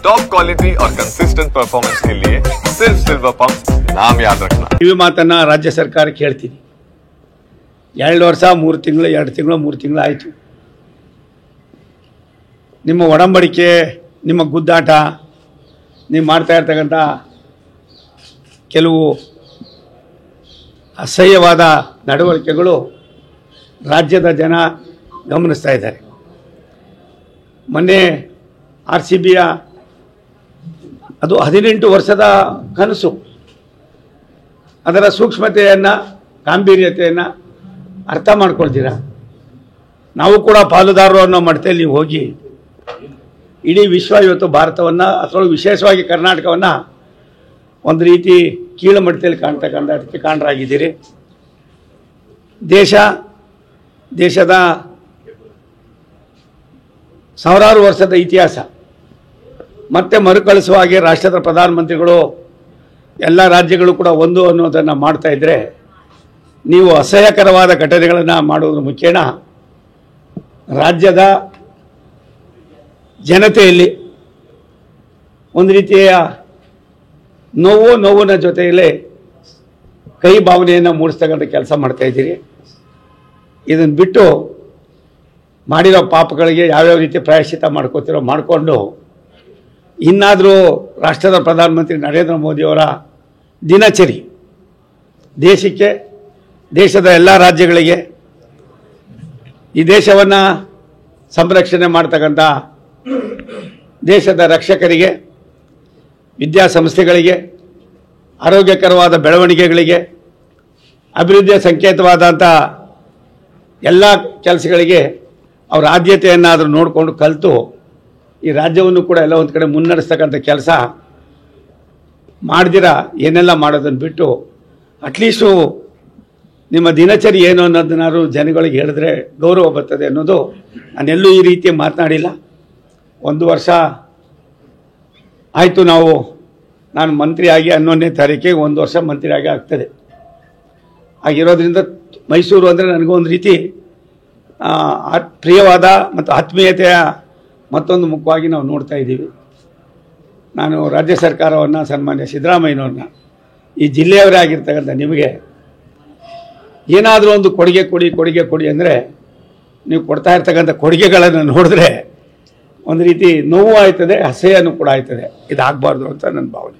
Top quality और consistent performance के लिए सिर्फ सिल्वर पंप नाम याद रखना। ಈ ಮಾತನ್ನ ರಾಜ್ಯ ಸರ್ಕಾರಕ್ಕೆ ಹೇಳ್ತೀನಿ. 2 ವರ್ಷ 3 ತಿಂಗಳು 2 ತಿಂಗಳು 3 ತಿಂಗಳು ಆಯಿತು. ನಿಮ್ಮ ಒಡಂಬಡಿಕೆ, ನಿಮ್ಮ ಗುದ್ದಾಟ, ನೀವು ಮಾಡ್ತಾ ಇರ್ತಕ್ಕಂಥ ಕೆಲವು ಅಸಹ್ಯವಾದ ನಡವಳಿಕೆಗಳು ರಾಜ್ಯದ ಜನ ಗಮನಿಸ್ತಾ ಇದ್ದಾರೆ. ಮೊನ್ನೆ RCBಯ ಅದು 18 ವರ್ಷದ ಕನಸು, ಅದರ ಸೂಕ್ಷ್ಮತೆಯನ್ನು, ಗಾಂಭೀರ್ಯತೆಯನ್ನು ಅರ್ಥ ಮಾಡ್ಕೊಳ್ತೀರಾ? ನಾವು ಕೂಡ ಪಾಲುದಾರರು ಅನ್ನೋ ಮಟ್ಟದಲ್ಲಿ ನೀವು ಹೋಗಿ ಇಡೀ ವಿಶ್ವ ಇವತ್ತು ಭಾರತವನ್ನು, ಅದರೊಳಗೆ ವಿಶೇಷವಾಗಿ ಕರ್ನಾಟಕವನ್ನು ಒಂದು ರೀತಿ ಕೀಳು ಮಟ್ಟದಲ್ಲಿ ಅದಕ್ಕೆ ಕಾರಣರಾಗಿದ್ದೀರಿ. ದೇಶದ ಸಾವಿರಾರು ವರ್ಷದ ಇತಿಹಾಸ ಮತ್ತೆ ಮರುಕಳಿಸುವ ಹಾಗೆ ರಾಷ್ಟ್ರದ ಪ್ರಧಾನಮಂತ್ರಿಗಳು ಎಲ್ಲ ರಾಜ್ಯಗಳು ಕೂಡ ಒಂದು ಅನ್ನೋದನ್ನು ಮಾಡ್ತಾ ಇದ್ದರೆ, ನೀವು ಅಸಹ್ಯಕರವಾದ ಘಟನೆಗಳನ್ನು ಮಾಡೋದ್ರ ಮುಖೇನ ರಾಜ್ಯದ ಜನತೆಯಲ್ಲಿ ಒಂದು ರೀತಿಯ ನೋವಿನ ಜೊತೆಯಲ್ಲೇ ಕೈ ಭಾವನೆಯನ್ನು ಮೂಡಿಸ್ತಕ್ಕಂಥ ಕೆಲಸ ಮಾಡ್ತಾ ಇದ್ದೀರಿ. ಇದನ್ನು ಬಿಟ್ಟು ಮಾಡಿರೋ ಪಾಪಗಳಿಗೆ ಯಾವ್ಯಾವ ರೀತಿ ಪ್ರಾಯಶ್ಚಿತ್ತ ಮಾಡ್ಕೋತಿರೋ ಮಾಡಿಕೊಂಡು ಇನ್ನಾದರೂ ರಾಷ್ಟ್ರದ ಪ್ರಧಾನಮಂತ್ರಿ ನರೇಂದ್ರ ಮೋದಿಯವರ ದಿನಚರಿ ದೇಶಕ್ಕೆ, ದೇಶದ ಎಲ್ಲ ರಾಜ್ಯಗಳಿಗೆ, ಈ ದೇಶವನ್ನು ಸಂರಕ್ಷಣೆ ಮಾಡ್ತಕ್ಕಂಥ ದೇಶದ ರಕ್ಷಕರಿಗೆ, ವಿದ್ಯಾಸಂಸ್ಥೆಗಳಿಗೆ, ಆರೋಗ್ಯಕರವಾದ ಬೆಳವಣಿಗೆಗಳಿಗೆ, ಅಭಿವೃದ್ಧಿಯ ಸಂಕೇತವಾದಂಥ ಎಲ್ಲ ಕೆಲಸಗಳಿಗೆ ಅವರ ಆದ್ಯತೆಯನ್ನಾದರೂ ನೋಡಿಕೊಂಡು ಕಲಿತು ಈ ರಾಜ್ಯವನ್ನು ಕೂಡ ಎಲ್ಲ ಒಂದು ಕಡೆ ಮುನ್ನಡೆಸ್ತಕ್ಕಂಥ ಕೆಲಸ ಮಾಡ್ದಿರ ಏನೆಲ್ಲ ಮಾಡೋದನ್ನು ಬಿಟ್ಟು ಅಟ್ಲೀಸ್ಟು ನಿಮ್ಮ ದಿನಚರಿ ಏನು ಅನ್ನೋದನ್ನಾದ್ರು ಜನಗಳಿಗೆ ಹೇಳಿದ್ರೆ ಗೌರವ ಬರ್ತದೆ ಅನ್ನೋದು. ನಾನೆಲ್ಲೂ ಈ ರೀತಿ ಮಾತನಾಡಿಲ್ಲ. 1 ವರ್ಷ ಆಯಿತು, ನಾನು ಮಂತ್ರಿಯಾಗಿ 11ನೇ ತಾರೀಕಿಗೆ 1 ವರ್ಷ ಮಂತ್ರಿಯಾಗಿ ಆಗ್ತದೆ. ಆಗಿರೋದ್ರಿಂದ ಮೈಸೂರು ಅಂದರೆ ನನಗೂ ಒಂದು ರೀತಿ ಪ್ರಿಯವಾದ ಮತ್ತು ಆತ್ಮೀಯತೆಯ ಮತ್ತೊಂದು ಮುಖವಾಗಿ ನಾವು ನೋಡ್ತಾ ಇದ್ದೀವಿ. ನಾನು ರಾಜ್ಯ ಸರ್ಕಾರವನ್ನು, ಸನ್ಮಾನ್ಯ ಸಿದ್ದರಾಮಯ್ಯನವ್ರನ್ನ, ಈ ಜಿಲ್ಲೆಯವರೇ ಆಗಿರ್ತಕ್ಕಂಥ ನಿಮಗೆ ಏನಾದರೂ ಒಂದು ಕೊಡುಗೆ ಕೊಡಿ ಅಂದರೆ ನೀವು ಕೊಡ್ತಾ ಇರ್ತಕ್ಕಂಥ ಕೊಡುಗೆಗಳನ್ನು ನೋಡಿದ್ರೆ ಒಂದು ರೀತಿ ನೋವು ಆಯ್ತದೆ, ಅಸಹ್ಯನೂ ಕೂಡ ಆಯ್ತದೆ. ಇದಾಗಬಾರ್ದು ಅಂತ ನನ್ನ ಭಾವನೆ.